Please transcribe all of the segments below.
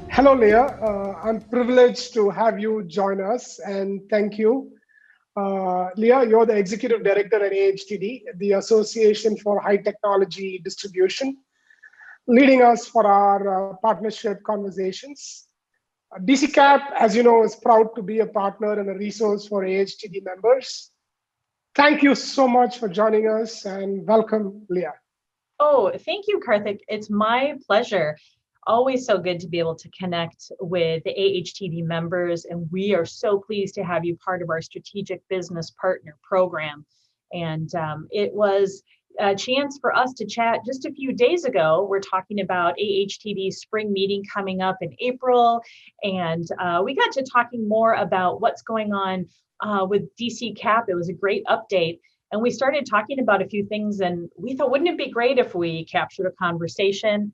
Hello, Leigha. I'm privileged to have you join us, and thank you. Leigha, you're the Executive Director at AHTD, the Association for High Technology Distribution, leading us for our partnership conversations. DCKAP, as you know, is proud to be a partner and a resource for AHTD members. Thank you so much for joining us, and welcome, Leigha. Oh, thank you, Karthik. It's my pleasure. Always so good to be able to connect with the AHTD members, and we are so pleased to have you part of our Strategic Business Partner Program. And it was a chance for us to chat just a few days ago. We're talking about AHTD's spring meeting coming up in April, and we got to talking more about what's going on with DCKAP. It was a great update. And we started talking about a few things, and we thought, wouldn't it be great if we captured a conversation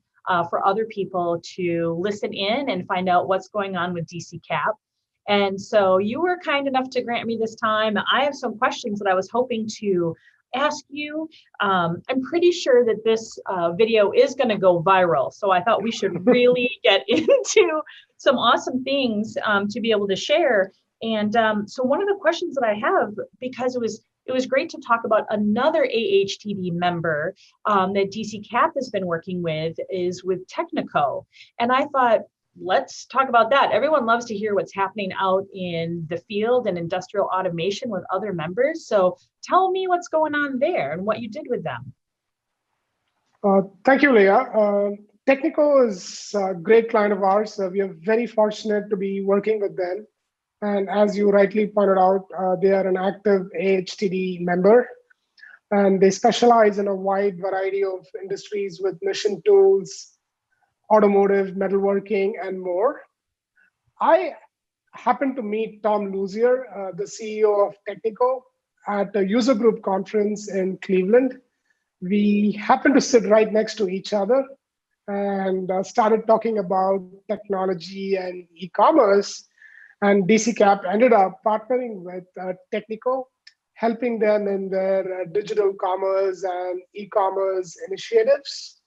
for other people to listen in and find out what's going on with DCKAP. And so you were kind enough to grant me this time. I have some questions that I was hoping to ask you. I'm pretty sure that this video is going to go viral. So I thought we should really get into some awesome things to be able to share. And so one of the questions that I have, because it was great to talk about another AHTD member that DCKAP has been working with, is with Technico. And I thought, let's talk about that. Everyone loves to hear what's happening out in the field and industrial automation with other members. So tell me what's going on there and what you did with them. Thank you, Leigha. Technico is a great client of ours. We are very fortunate to be working with them. And as you rightly pointed out, they are an active AHTD member, and they specialize in a wide variety of industries with mission tools, automotive, metalworking, and more. I happened to meet Tom Luzier, the CEO of Technico, at a user group conference in Cleveland. We happened to sit right next to each other and started talking about technology and e-commerce. And DCKAP ended up partnering with Technico, helping them in their digital commerce and e-commerce initiatives.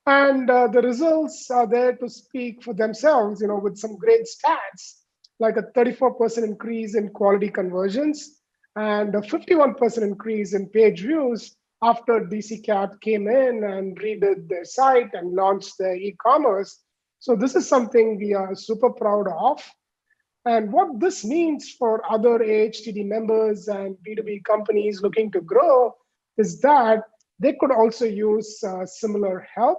And the results are there to speak for themselves, with some great stats, like a 34% increase in quality conversions and a 51% increase in page views after DCKAP came in and redid their site and launched their e-commerce. So this is something we are super proud of. And what this means for other AHTD members and B2B companies looking to grow is that they could also use similar help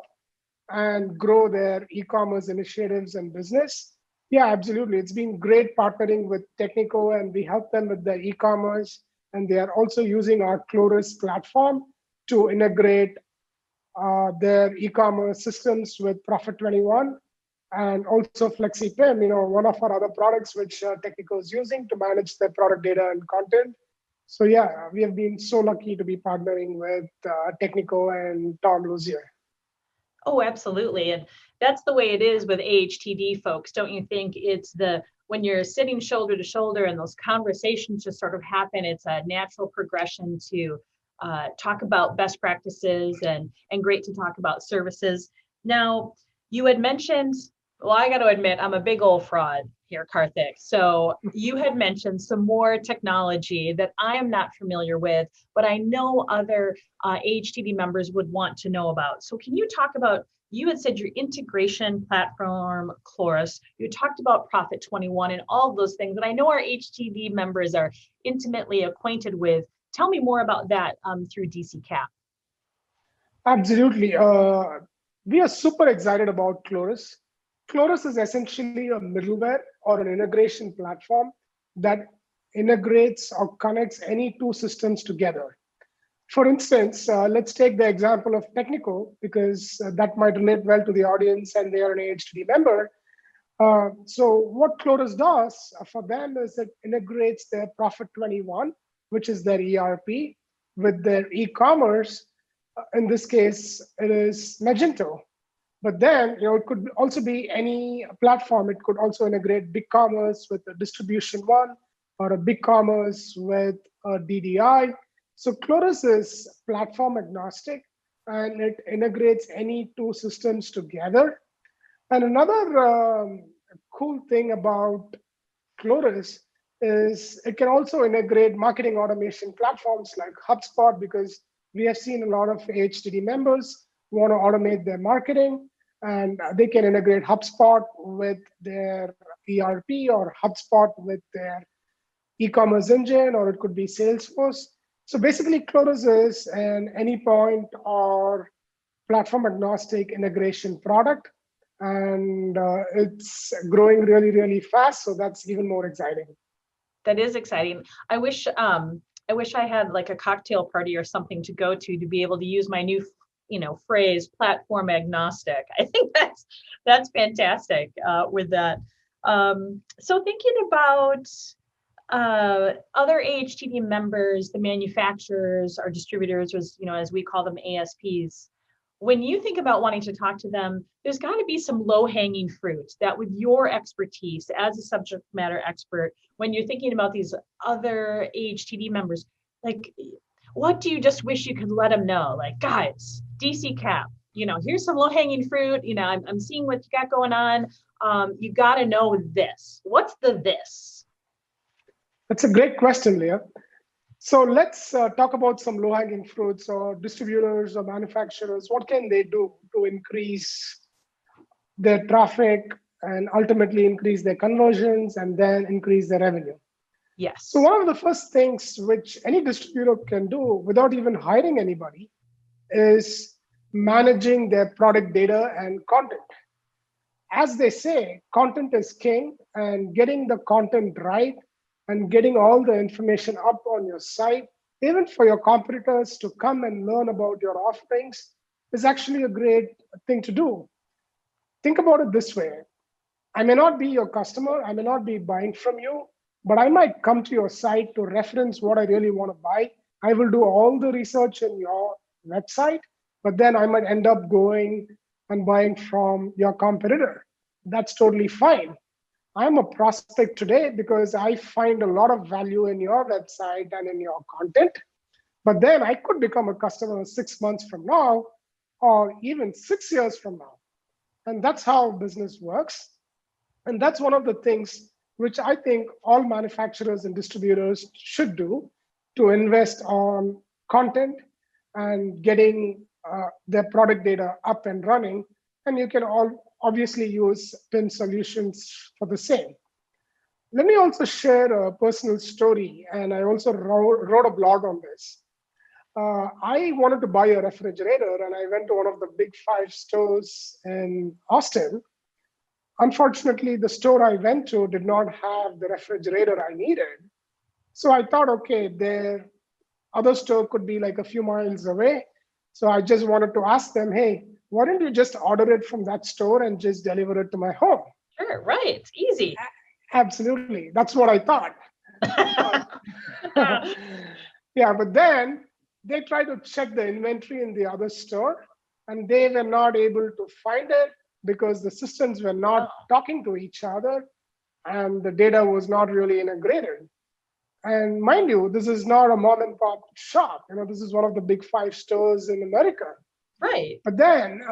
and grow their e-commerce initiatives and business. Yeah, absolutely. It's been great partnering with Technico, and we help them with their e-commerce. And they are also using our Chloris platform to integrate their e-commerce systems with Profit 21. And also FlexiPIM, one of our other products which Technico is using to manage their product data and content. So yeah, we have been so lucky to be partnering with Technico and Tom Luzier. Oh, absolutely. And that's the way it is with AHTD folks. Don't you think it's when you're sitting shoulder to shoulder and those conversations just sort of happen, it's a natural progression to talk about best practices and great to talk about services. Now, you had mentioned, well, I got to admit, I'm a big old fraud here, Karthik. So you had mentioned some more technology that I am not familiar with, but I know other AHTD members would want to know about. So can you talk about, you had said your integration platform, Chloris, you talked about Profit 21 and all of those things that I know our AHTD members are intimately acquainted with. Tell me more about that through DCKAP. Absolutely. We are super excited about Chloris. Chloris is essentially a middleware or an integration platform that integrates or connects any two systems together. For instance, let's take the example of Technico, because that might relate well to the audience and they are an AHTD member. So what Chloris does for them is it integrates their Profit 21, which is their ERP, with their e-commerce. In this case, it is Magento. But then, it could also be any platform. It could also integrate BigCommerce with the Distribution One, or a big commerce with a DDI. So Chorus is platform agnostic and it integrates any two systems together. And another cool thing about Chorus is it can also integrate marketing automation platforms like HubSpot because we have seen a lot of AHTD members who want to automate their marketing and they can integrate HubSpot with their ERP or HubSpot with their e-commerce engine, or it could be Salesforce. So basically, Chorus is an anypoint or platform agnostic integration product, and it's growing really, really fast. So that's even more exciting. That is exciting. I wish I had like a cocktail party or something to go to be able to use my new, phrase, platform agnostic. I think that's fantastic with that. So thinking about other AHTD members, the manufacturers, our distributors, as we call them, ASPs. When you think about wanting to talk to them, there's got to be some low-hanging fruit that with your expertise as a subject matter expert, when you're thinking about these other AHTD members, like, what do you just wish you could let them know? Like, guys, DCKAP, here's some low-hanging fruit. I'm seeing what you got going on. You got to know this. What's the this? That's a great question, Leah. So let's talk about some low-hanging fruits or distributors or manufacturers. What can they do to increase their traffic and ultimately increase their conversions and then increase their revenue? Yes. So one of the first things which any distributor can do without even hiring anybody is managing their product data and content. As they say, content is king, and getting the content right and getting all the information up on your site, even for your competitors to come and learn about your offerings, is actually a great thing to do. Think about it this way. I may not be your customer, I may not be buying from you, but I might come to your site to reference what I really want to buy. I will do all the research in your website, but then I might end up going and buying from your competitor. That's totally fine. I'm a prospect today because I find a lot of value in your website and in your content. But then I could become a customer 6 months from now, or even 6 years from now. And that's how business works. And that's one of the things which I think all manufacturers and distributors should do to invest on content and getting their product data up and running. And you can all obviously use PIM solutions for the same. Let me also share a personal story, and I also wrote a blog on this. I wanted to buy a refrigerator, and I went to one of the big 5 stores in Austin. Unfortunately, the store I went to did not have the refrigerator I needed. So I thought, okay, their other store could be like a few miles away. So I just wanted to ask them, hey, why don't you just order it from that store and just deliver it to my home? Sure, right. It's easy. Absolutely. That's what I thought. Yeah, but then they tried to check the inventory in the other store and they were not able to find it because the systems were not talking to each other and the data was not really integrated. And mind you, this is not a mom and pop shop. This is one of the big 5 stores in America. Right. But then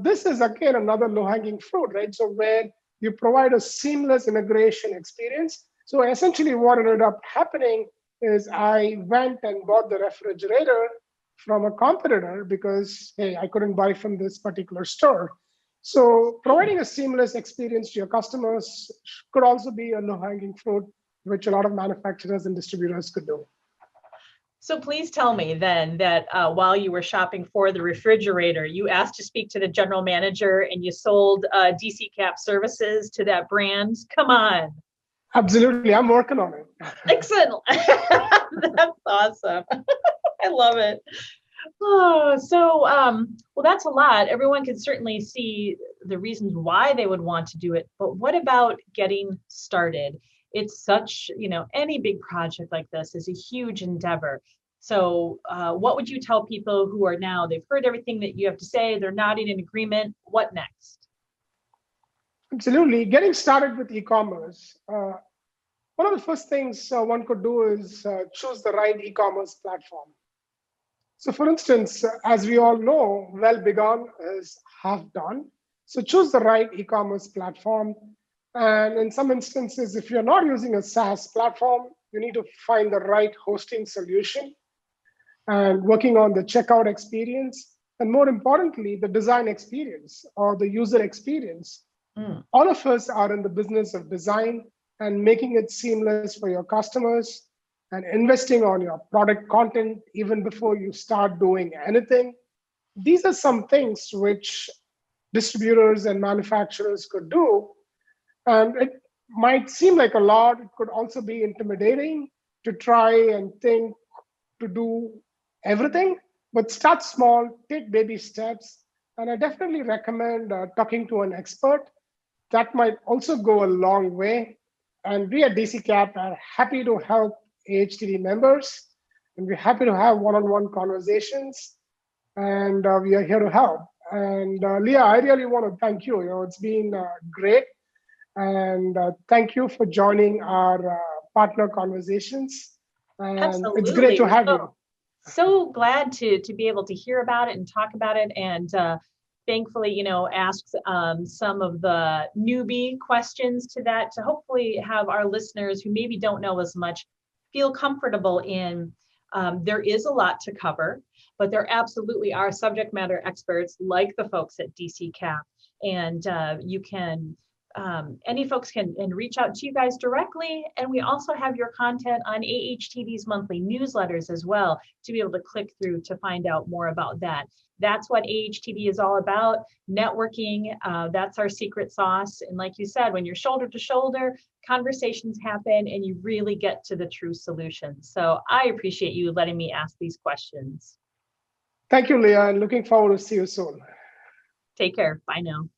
this is again another low-hanging fruit, right? So where you provide a seamless integration experience. So essentially what ended up happening is I went and bought the refrigerator from a competitor because, hey, I couldn't buy from this particular store. So providing a seamless experience to your customers could also be a low-hanging fruit, which a lot of manufacturers and distributors could do. So please tell me then that while you were shopping for the refrigerator, you asked to speak to the general manager and you sold DCKAP services to that brand. Come on. Absolutely. I'm working on it. Excellent. That's awesome. I love it. Oh, so, well, that's a lot. Everyone can certainly see the reasons why they would want to do it. But what about getting started? It's such, any big project like this is a huge endeavor. So what would you tell people who are now, they've heard everything that you have to say, they're nodding in agreement, what next? Absolutely. Getting started with e-commerce. One of the first things one could do is choose the right e-commerce platform. So for instance, as we all know, well begun is half done. So choose the right e-commerce platform. And in some instances, if you're not using a SaaS platform, you need to find the right hosting solution and working on the checkout experience. And more importantly, the design experience or the user experience. All of us are in the business of design and making it seamless for your customers and investing on your product content even before you start doing anything. These are some things which distributors and manufacturers could do. And it might seem like a lot. It could also be intimidating to try and think to do everything, but start small, take baby steps. And I definitely recommend talking to an expert. That might also go a long way. And we at DCKAP are happy to help AHTD members, and we're happy to have one-on-one conversations, and we are here to help. And Leigha, I really want to thank you. It's been great, and thank you for joining our partner conversations. And Absolutely. It's great to have you. So glad to be able to hear about it and talk about it, and thankfully, ask some of the newbie questions to that to hopefully have our listeners who maybe don't know as much feel comfortable in. There is a lot to cover, but there absolutely are subject matter experts like the folks at DCKAP, and you can. Any folks can reach out to you guys directly. And we also have your content on AHTD's monthly newsletters as well to be able to click through to find out more about that. That's what AHTD is all about, networking. That's our secret sauce. And like you said, when you're shoulder to shoulder, conversations happen and you really get to the true solution. So I appreciate you letting me ask these questions. Thank you, Leigha, and looking forward to see you soon. Take care. Bye now.